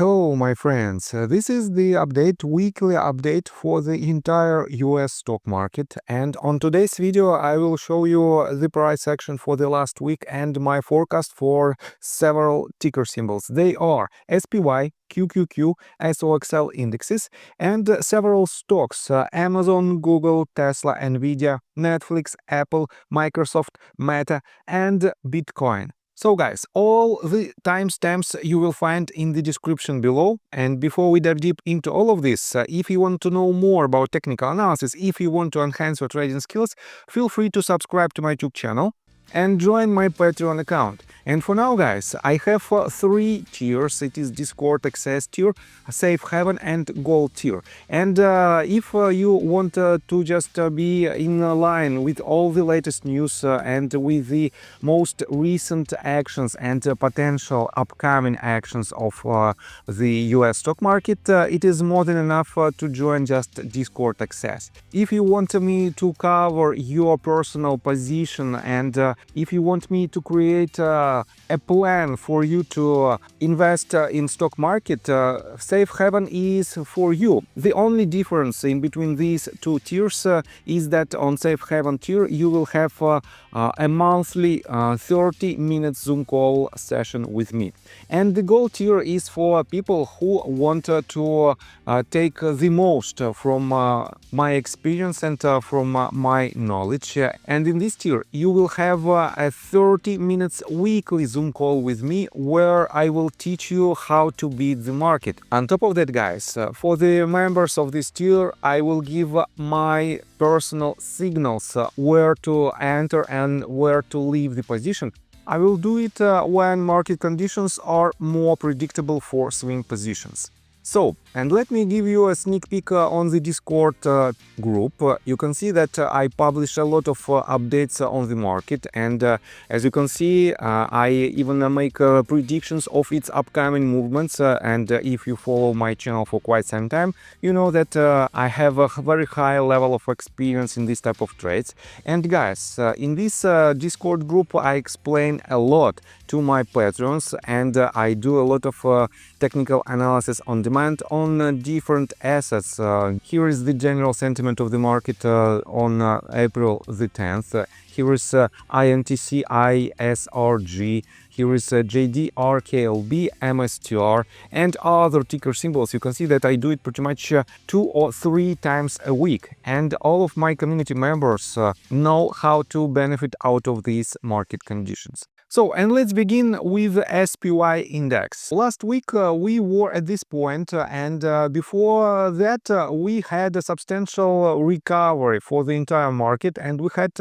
Hello, my friends. This is the weekly update for the entire US stock market. And on today's video, I will show you the price action for the last week and my forecast for several ticker symbols. They are SPY, QQQ, SOXL indexes, and several stocks: Amazon, Google, Tesla, Nvidia, Netflix, Apple, Microsoft, Meta, and Bitcoin. So guys, all the timestamps you will find in the description below. And before we dive deep into all of this, if you want to know more about technical analysis, if you want to enhance your trading skills, feel free to subscribe to my YouTube channel and join my Patreon account. And for now, guys, I have three tiers. It is Discord access tier, Safe Haven, and Gold tier. And if you want to just be in line with all the latest news and with the most recent actions and potential upcoming actions of the US stock market, it is more than enough to join just Discord access. If you want me to cover your personal position and if you want me to create a plan for you to invest in stock market, Safe Haven is for you. The only difference in between these two tiers is that on Safe Haven tier you will have a monthly 30-minute Zoom call session with me. And the Gold tier is for people who want to take the most from my experience and from my knowledge. And in this tier you will have a 30 minutes weekly Zoom call with me where I will teach you how to beat the market. On top of that, guys, for the members of this tier, I will give my personal signals where to enter and where to leave the position. I will do it when market conditions are more predictable for swing positions. So, and let me give you a sneak peek on the Discord group. You can see that I publish a lot of updates on the market, and as you can see, I even make predictions of its upcoming movements. And if you follow my channel for quite some time, you know that I have a very high level of experience in this type of trades. And guys, in this Discord group, I explain a lot to my patrons, and I do a lot of technical analysis on demand on different assets. Here is the general sentiment of the market on April the 10th. Here is INTC, ISRG. Here is JD, RKLB, MSTR, and other ticker symbols. You can see that I do it pretty much 2 or 3 times a week. And all of my community members know how to benefit out of these market conditions. So, and let's begin with the SPY index. Last week we were at this point, and before that we had a substantial recovery for the entire market, and we had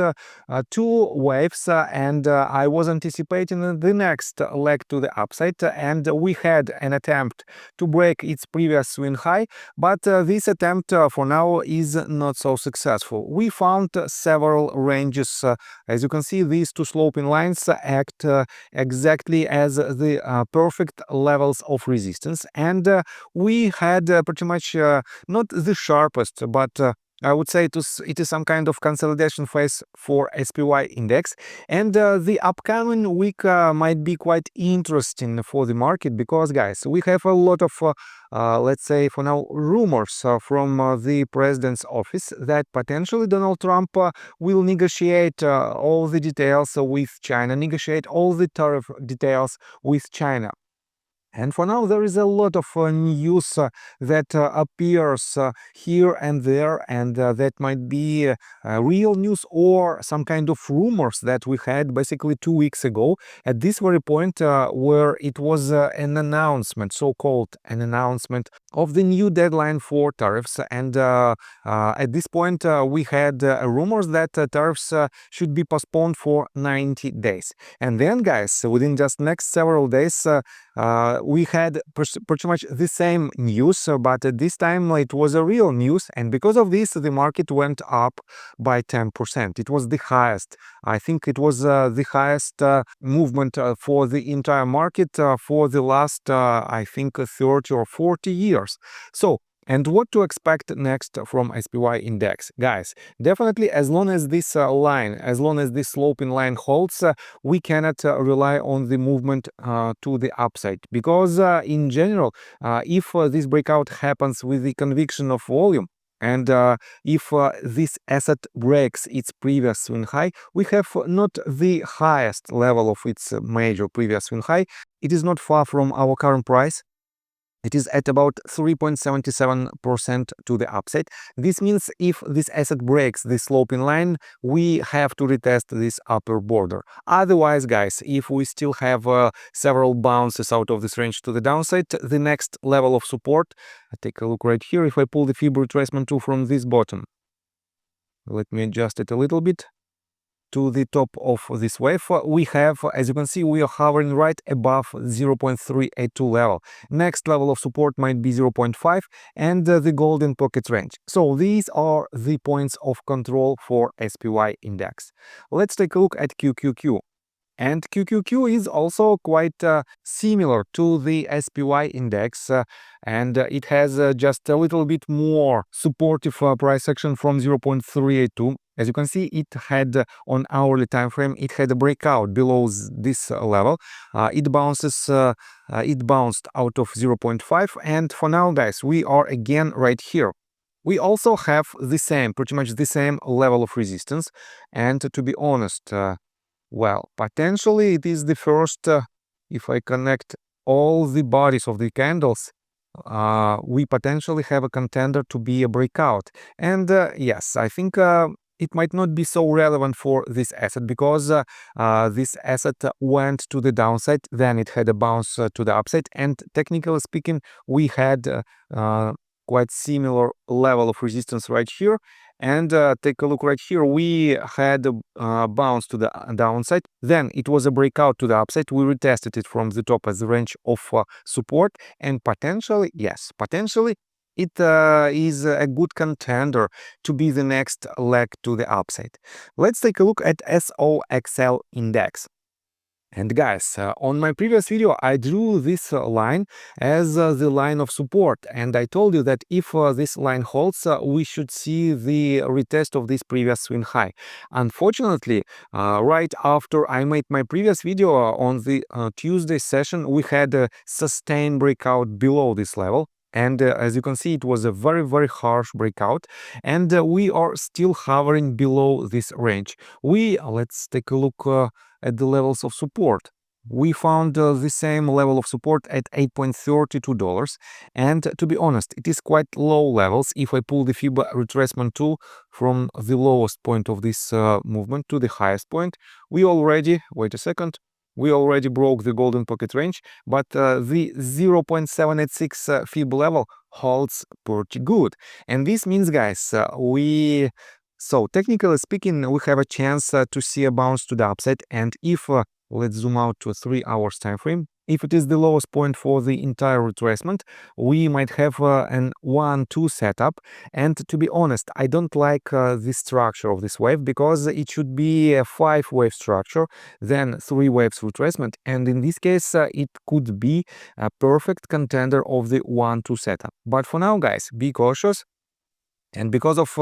2 waves, and I was anticipating the next leg to the upside, and we had an attempt to break its previous swing high, but this attempt for now is not so successful. We found several ranges. As you can see, these 2 sloping lines act exactly as the perfect levels of resistance, and we had pretty much not the sharpest, but I would say it is some kind of consolidation phase for SPY index, and the upcoming week might be quite interesting for the market because, guys, we have a lot of let's say for now rumors from the president's office that potentially Donald Trump will negotiate all the details with China, negotiate all the tariff details with China. And for now, there is a lot of news that appears here and there, and that might be real news or some kind of rumors that we had basically 2 weeks ago at this very point where it was an announcement, so-called an announcement of the new deadline for tariffs. And at this point, we had rumors that tariffs should be postponed for 90 days. And then, guys, within just next several days, we had pretty much the same news, but this time it was a real news, and because of this the market went up by 10%. It was the highest. I think it was the highest movement for the entire market for the last I think 30 or 40 years. So And what to expect next from SPY index? Guys, definitely as long as this as long as this sloping line holds, we cannot rely on the movement to the upside. Because in general, if this breakout happens with the conviction of volume, and if this asset breaks its previous swing high, we have not the highest level of its major previous swing high. It is not far from our current price. It is at about 3.77% to the upside. This means if this asset breaks the sloping line, we have to retest this upper border. Otherwise, guys, if we still have several bounces out of this range to the downside, the next level of support, take a look right here. If I pull the Fib retracement tool from this bottom, let me adjust it a little bit to the top of this wave, we have, as you can see, we are hovering right above 0.382 level. Next level of support might be 0.5 and the golden pocket range. So these are the points of control for SPY index. Let's take a look at QQQ. And QQQ is also quite similar to the SPY index, and it has just a little bit more supportive price action from 0.382. As you can see, it had on hourly time frame, it had a breakout below this level. It bounced out of 0.5, and for now, guys, we are again right here. We also have pretty much the same level of resistance, and to be honest, well, potentially it is the first, if I connect all the bodies of the candles, we potentially have a contender to be a breakout. And yes, I think it might not be so relevant for this asset because this asset went to the downside, then it had a bounce to the upside, and technically speaking, we had quite similar level of resistance right here. And take a look right here, we had a bounce to the downside, then it was a breakout to the upside, we retested it from the top as a range of support, and potentially, yes, potentially it is a good contender to be the next leg to the upside. Let's take a look at SOXL index. And guys, on my previous video, I drew this line as the line of support, and I told you that if this line holds, we should see the retest of this previous swing high. Unfortunately, right after I made my previous video on the Tuesday session, we had a sustained breakout below this level. And as you can see, it was a very, very harsh breakout, and we are still hovering below this range. Let's take a look at the levels of support. We found the same level of support at $8.32, and to be honest, it is quite low levels. If I pull the Fib retracement tool from the lowest point of this movement to the highest point, we already broke the golden pocket range, but the 0.786 Fib level holds pretty good. And this means, guys, so technically speaking, we have a chance to see a bounce to the upside. And if, let's zoom out to a 3 hours time frame, if it is the lowest point for the entire retracement, we might have an 1-2 setup. And to be honest, I don't like the structure of this wave because it should be a 5-wave structure, then 3 waves retracement. And in this case, it could be a perfect contender of the 1-2 setup. But for now, guys, be cautious. And because of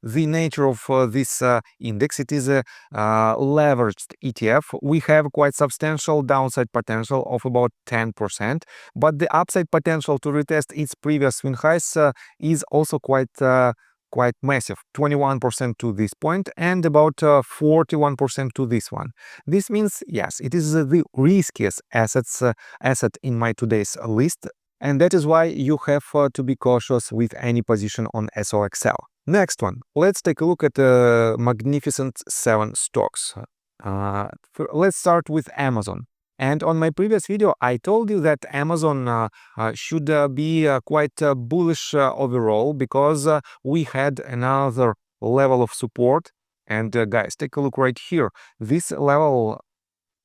the nature of this index, it is a leveraged ETF. We have quite substantial downside potential of about 10%, but the upside potential to retest its previous swing highs is also quite massive, 21% to this point and about 41% to this one. This means, yes, it is the riskiest asset in my today's list. And that is why you have to be cautious with any position on SOXL. Next one, let's take a look at the Magnificent 7 stocks. Let's start with Amazon. And on my previous video, I told you that Amazon should be quite bullish overall because we had another level of support. And guys, take a look right here. This level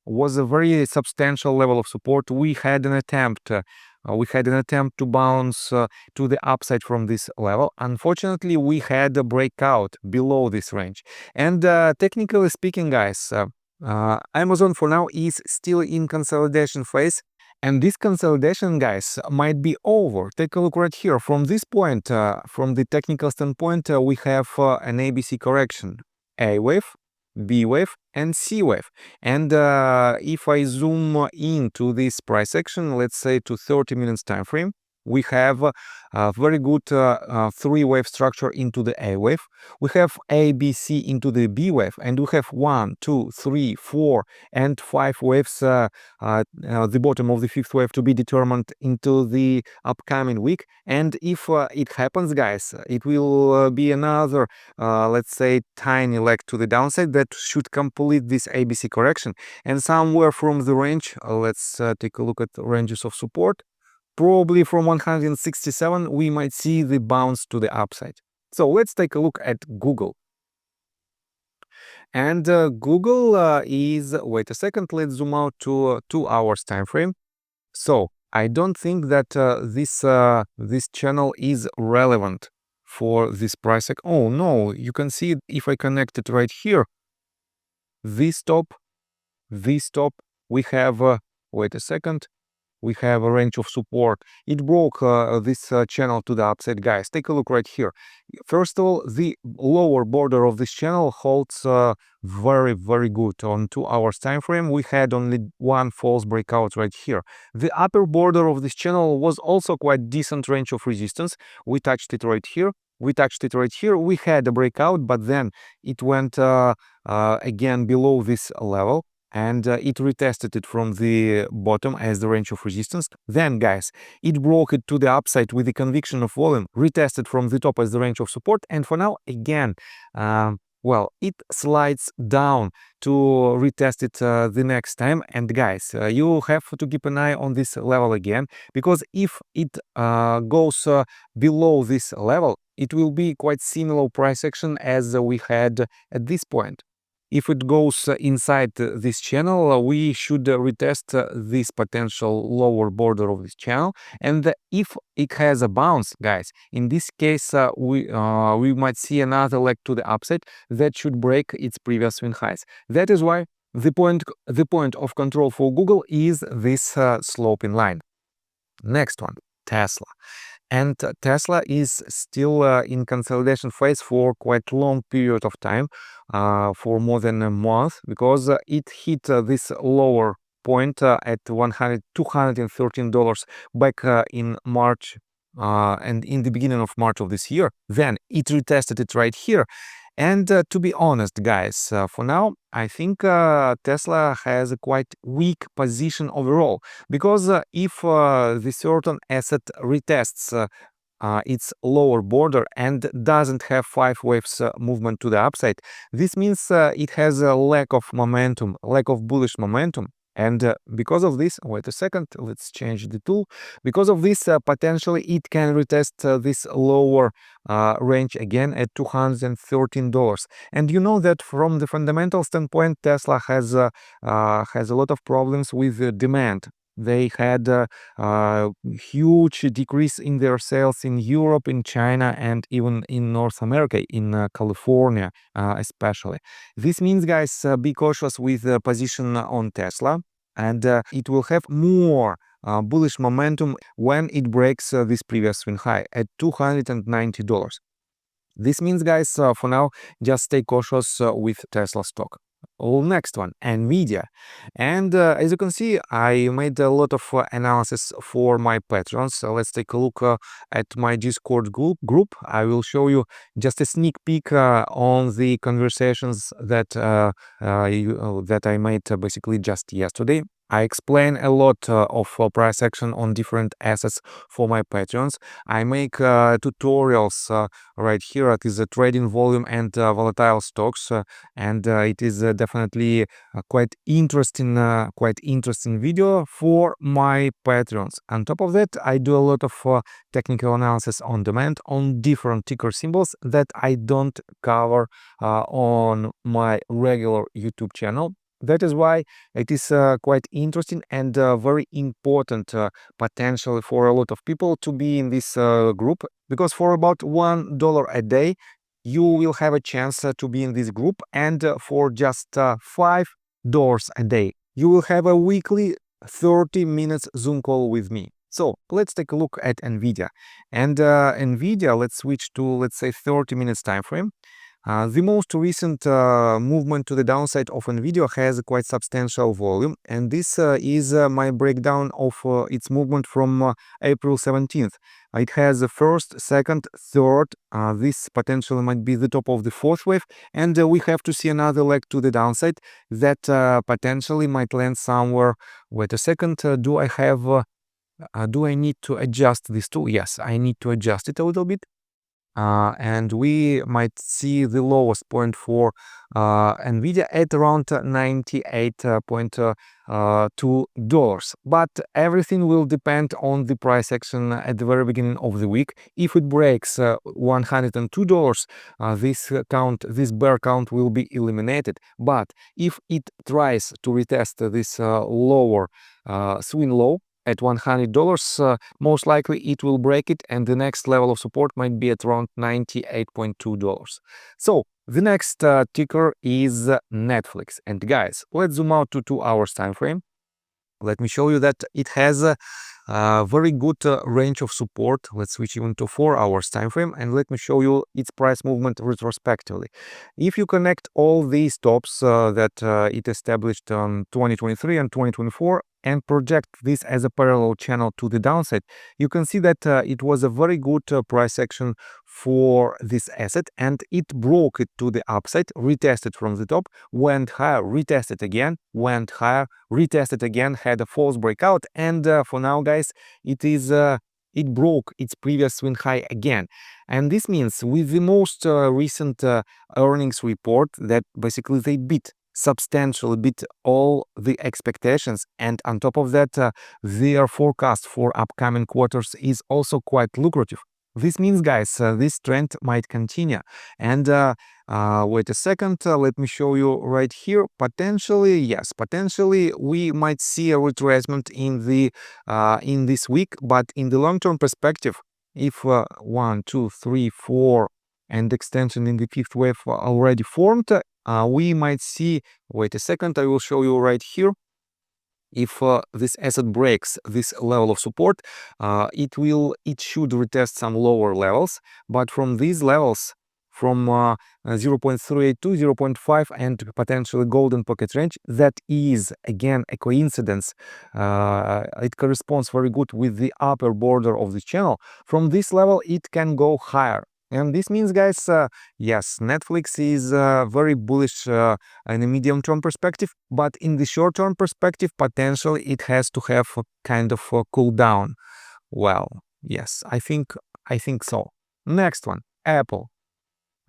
was a very substantial level of support. We had an attempt to bounce to the upside from this level. Unfortunately, we had a breakout below this range. And technically speaking, guys, Amazon for now is still in consolidation phase. And this consolidation, guys, might be over. Take a look right here. From this point, from the technical standpoint, we have an ABC correction. A wave, B wave, and C wave. And if I zoom into this price action, let's say to 30 minutes time frame, we have a very good three-wave structure into the A wave. We have A, B, C into the B wave, and we have 1, 2, 3, 4, and 5 waves, the bottom of the fifth wave to be determined into the upcoming week. And if it happens, guys, it will be another, let's say, tiny leg to the downside that should complete this ABC correction. And somewhere from the range, let's take a look at the ranges of support. Probably from 167, we might see the bounce to the upside. So let's take a look at Google. And Google is, wait a second, let's zoom out to 2 hours time frame. So I don't think that this channel is relevant for this price. Oh no, you can see if I connect it right here, this top, we have, wait a second, we have a range of support. It broke this channel to the upside, guys. Take a look right here. First of all, the lower border of this channel holds very, very good. On 2 hours time frame, we had only one false breakout right here. The upper border of this channel was also quite decent range of resistance. We touched it right here. We touched it right here. We had a breakout, but then it went again below this level. And it retested it from the bottom as the range of resistance. Then, guys, it broke it to the upside with the conviction of volume, retested from the top as the range of support, and for now, again, well, it slides down to retest it the next time. And guys, you have to keep an eye on this level again, because if it goes below this level, it will be quite similar price action as we had at this point. If it goes inside this channel, we should retest this potential lower border of this channel. And if it has a bounce, guys, in this case, we might see another leg to the upside that should break its previous swing highs. That is why the point of control for Google is this sloping line. Next one, Tesla. And Tesla is still in consolidation phase for quite long period of time, for more than a month, because it hit this lower point at $213 back in March and in the beginning of March of this year. Then it retested it right here. And to be honest, guys, for now, I think Tesla has a quite weak position overall, because if the certain asset retests its lower border and doesn't have 5 waves movement to the upside, this means it has a lack of momentum, lack of bullish momentum. And because of this, wait a second, let's change the tool. Because of this, potentially it can retest this lower range again at $213. And you know that from the fundamental standpoint, Tesla has a lot of problems with demand. They had a huge decrease in their sales in Europe, in China, and even in North America, in California especially. This means, guys, be cautious with the position on Tesla, and it will have more bullish momentum when it breaks this previous swing high at $290. This means, guys, for now, just stay cautious with Tesla stock. Next one, Nvidia. And as you can see, I made a lot of analysis for my patrons. So let's take a look at my Discord group. I will show you just a sneak peek on the conversations that that I made basically just yesterday. I explain a lot of price action on different assets for my patrons. I make tutorials right here. It is a trading volume and volatile stocks, and it is definitely a quite interesting video for my patrons. On top of that, I do a lot of technical analysis on demand on different ticker symbols that I don't cover on my regular YouTube channel. That is why it is quite interesting and very important potentially for a lot of people to be in this group, because for about $1 a day, you will have a chance to be in this group, and for just $5 a day, you will have a weekly 30 minutes Zoom call with me. So let's take a look at Nvidia. And Nvidia, let's switch to, let's say, 30 minutes time frame. The most recent movement to the downside of Nvidia has quite substantial volume, and this is my breakdown of its movement from April 17th. It has the first, second, third. This potentially might be the top of the fourth wave, and we have to see another leg to the downside that potentially might land somewhere. Wait a second. Do I need to adjust this too? Yes, I need to adjust it a little bit. And we might see the lowest point for Nvidia at around $98.2. But everything will depend on the price action at the very beginning of the week. If it breaks $102, this bear count will be eliminated. But if it tries to retest this lower swing low at $100, most likely it will break it, and the next level of support might be at around $98.2. So the next ticker is Netflix. And guys, let's zoom out to 2 hours time frame. Let me show you that it has a very good range of support. Let's switch even to 4 hours time frame, and let me show you its price movement retrospectively. If you connect all these tops that it established on 2023 and 2024 and project this as a parallel channel to the downside, you can see that it was a very good price action for this asset, and it broke it to the upside, retested from the top, went higher, retested again, went higher, retested again, had a false breakout, and for now, guys, it broke its previous swing high again. And this means with the most recent earnings report that basically they substantially beat all the expectations, and on top of that their forecast for upcoming quarters is also quite lucrative. This means, guys, this trend might continue. And wait a second, let me show you right here. Potentially, yes, potentially we might see a retracement in this week, but in the long-term perspective, if 1, 2, 3, 4 and extension in the fifth wave already formed, we might see, wait a second, I will show you right here. If this asset breaks this level of support, it should retest some lower levels, but from these levels, from 0.38 to 0.5 and potentially golden pocket range, that is again a coincidence. It corresponds very good with the upper border of the channel. From this level, it can go higher. And this means, guys, yes, Netflix is very bullish in a medium-term perspective, but in the short-term perspective, potentially it has to have a kind of a cool down. Well, yes, I think so. Next one, Apple.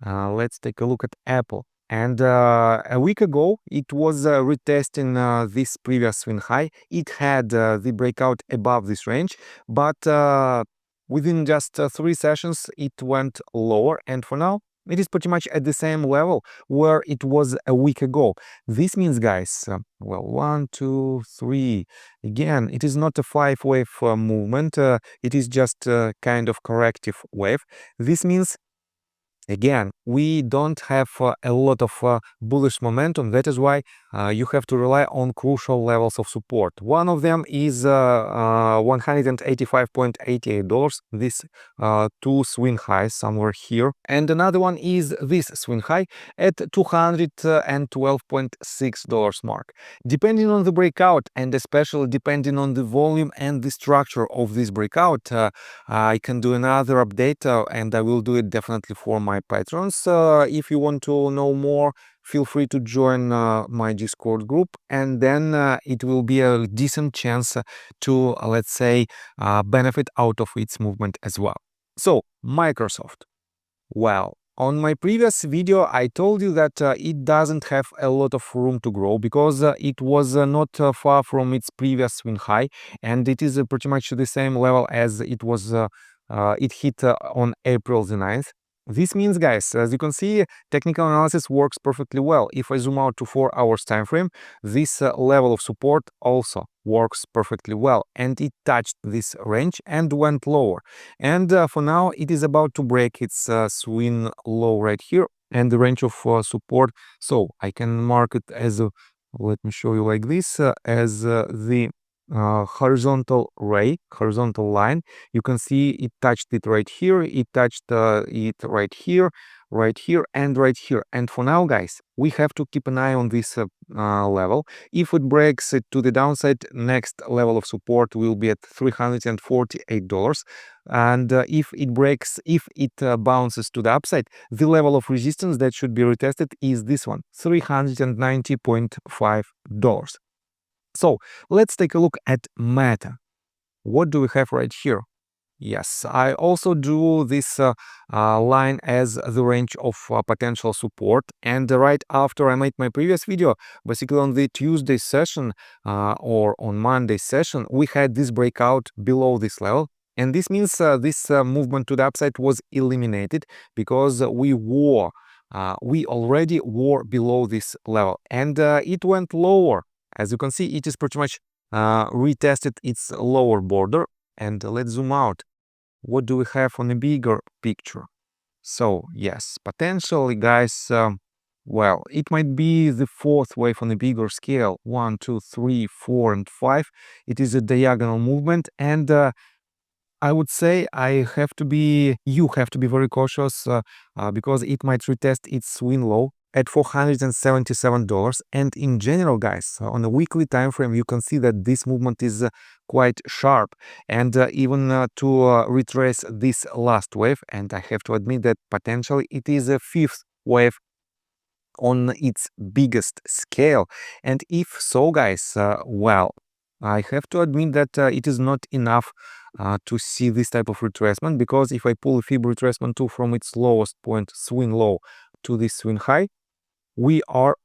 Let's take a look at Apple. And a week ago, it was retesting this previous swing high. It had the breakout above this range, but within just 3 sessions, it went lower, and for now, it is pretty much at the same level where it was a week ago. This means, guys, well, 1, 2, 3. Again, it is not a 5-wave movement. It is just a kind of corrective wave. This means, again, we don't have a lot of bullish momentum. That is why you have to rely on crucial levels of support. One of them is $185.88, this 2 swing highs somewhere here. And another one is this swing high at $212.6 mark. Depending on the breakout, and especially depending on the volume and the structure of this breakout, I can do another update, and I will do it definitely for my patrons. If you want to know more, feel free to join my Discord group, and then it will be a decent chance to, let's say, benefit out of its movement as well. So, Microsoft. Well, on my previous video, I told you that it doesn't have a lot of room to grow because it was not far from its previous swing high, and it is pretty much the same level as it was. It hit on April the 9th. This means, guys, as you can see, technical analysis works perfectly well. If I zoom out to 4 hours time frame, this level of support also works perfectly well, and it touched this range and went lower. And for now, it is about to break its swing low right here and the range of support. So I can mark it as let me show you like this, as the horizontal line. You can see it touched it right here, it touched it right here, and right here. And for now, guys, we have to keep an eye on this level. If it breaks it to the downside, next level of support will be at $348. And if it bounces to the upside, the level of resistance that should be retested is this one, $390.5. So let's take a look at Meta. What do we have right here? Yes, I also drew this line as the range of potential support. And right after I made my previous video, basically on the Tuesday session or on Monday session, we had this breakout below this level. And this means this movement to the upside was eliminated because we already were below this level. And it went lower. As you can see, it is pretty much retested its lower border. And let's zoom out. What do we have on a bigger picture? So yes, potentially, guys, well, it might be the fourth wave on a bigger scale. 1, 2, 3, 4, and 5. It is a diagonal movement, and I would say you have to be very cautious because it might retest its swing low at $477. And in general, guys, on a weekly time frame, you can see that this movement is quite sharp. And even to retrace this last wave, and I have to admit that potentially it is a fifth wave on its biggest scale. And if so, guys, well, I have to admit that it is not enough to see this type of retracement, because if I pull a Fib retracement 2 from its lowest point, swing low, to this swing high, we are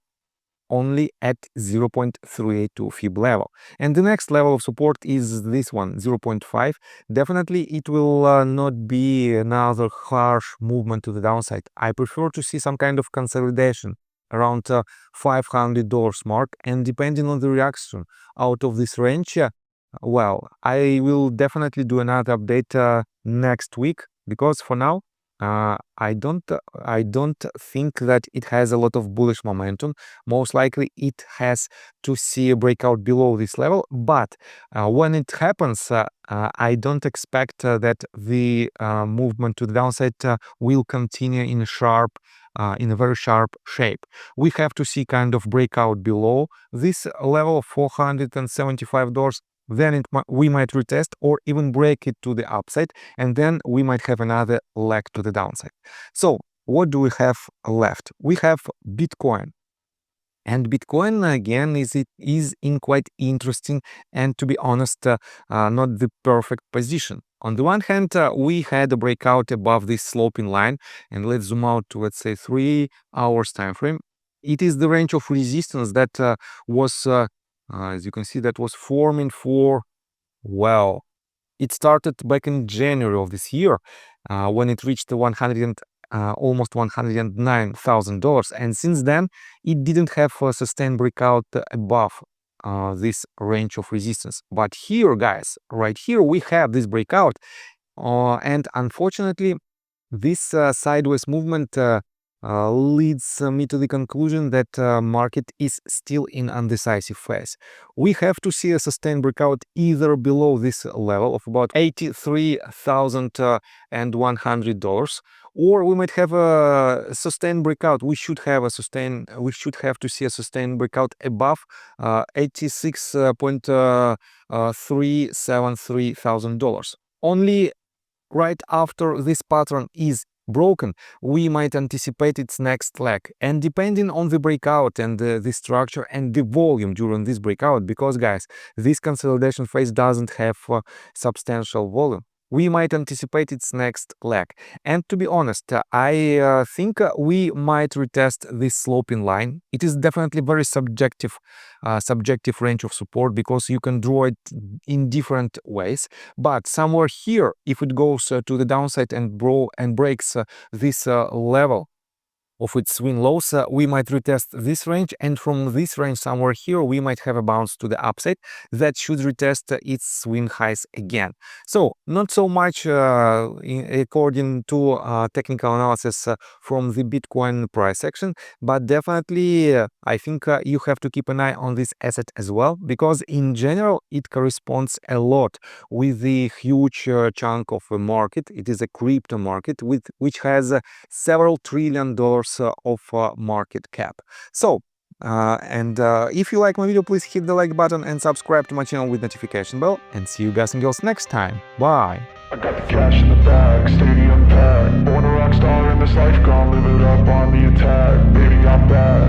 only at 0.382 Fib level. And the next level of support is this one, 0.5. Definitely it will not be another harsh movement to the downside. I prefer to see some kind of consolidation around $500 mark, and depending on the reaction out of this range, well, I will definitely do another update next week, because for now I don't think that it has a lot of bullish momentum. Most likely it has to see a breakout below this level, but when it happens, I don't expect that the movement to the downside will continue in a very sharp shape. We have to see kind of breakout below this level of $475. Then we might retest or even break it to the upside, and then we might have another leg to the downside. So what do we have left? We have Bitcoin. And Bitcoin, again, is in quite interesting and, to be honest, not the perfect position. On the one hand, we had a breakout above this sloping line, and let's zoom out to, let's say, 3 hours time frame. It is the range of resistance that was as you can see, that was forming for, well, it started back in January of this year when it reached the almost $109,000. And since then, it didn't have a sustained breakout above this range of resistance. But here, guys, right here, we have this breakout. And unfortunately, this sideways movement leads me to the conclusion that market is still in undecisive phase. We have to see a sustained breakout either below this level of about $83,100, or we might have a sustained breakout. We should have to see a sustained breakout above $86,373,000. Only right after this pattern is broken, we might anticipate its next leg, and depending on the breakout and the structure and the volume during this breakout, because guys, this consolidation phase doesn't have substantial volume, we might anticipate its next leg. And to be honest, I think we might retest this sloping line. It is definitely very subjective range of support, because you can draw it in different ways. But somewhere here, if it goes to the downside and breaks this level of its swing lows, we might retest this range, and from this range somewhere here we might have a bounce to the upside that should retest its swing highs again. So not so much according to technical analysis from the Bitcoin price action, but definitely I think you have to keep an eye on this asset as well, because in general it corresponds a lot with the huge chunk of a market. It is a crypto market which has several $1 trillion of market cap. So if you like my video, please hit the like button and subscribe to my channel with notification bell, and see you guys and girls next time. Bye. I got the cash in the bag, stadium packed. Born a rock star in this life, gone live it up on the attack. Baby, I'm back.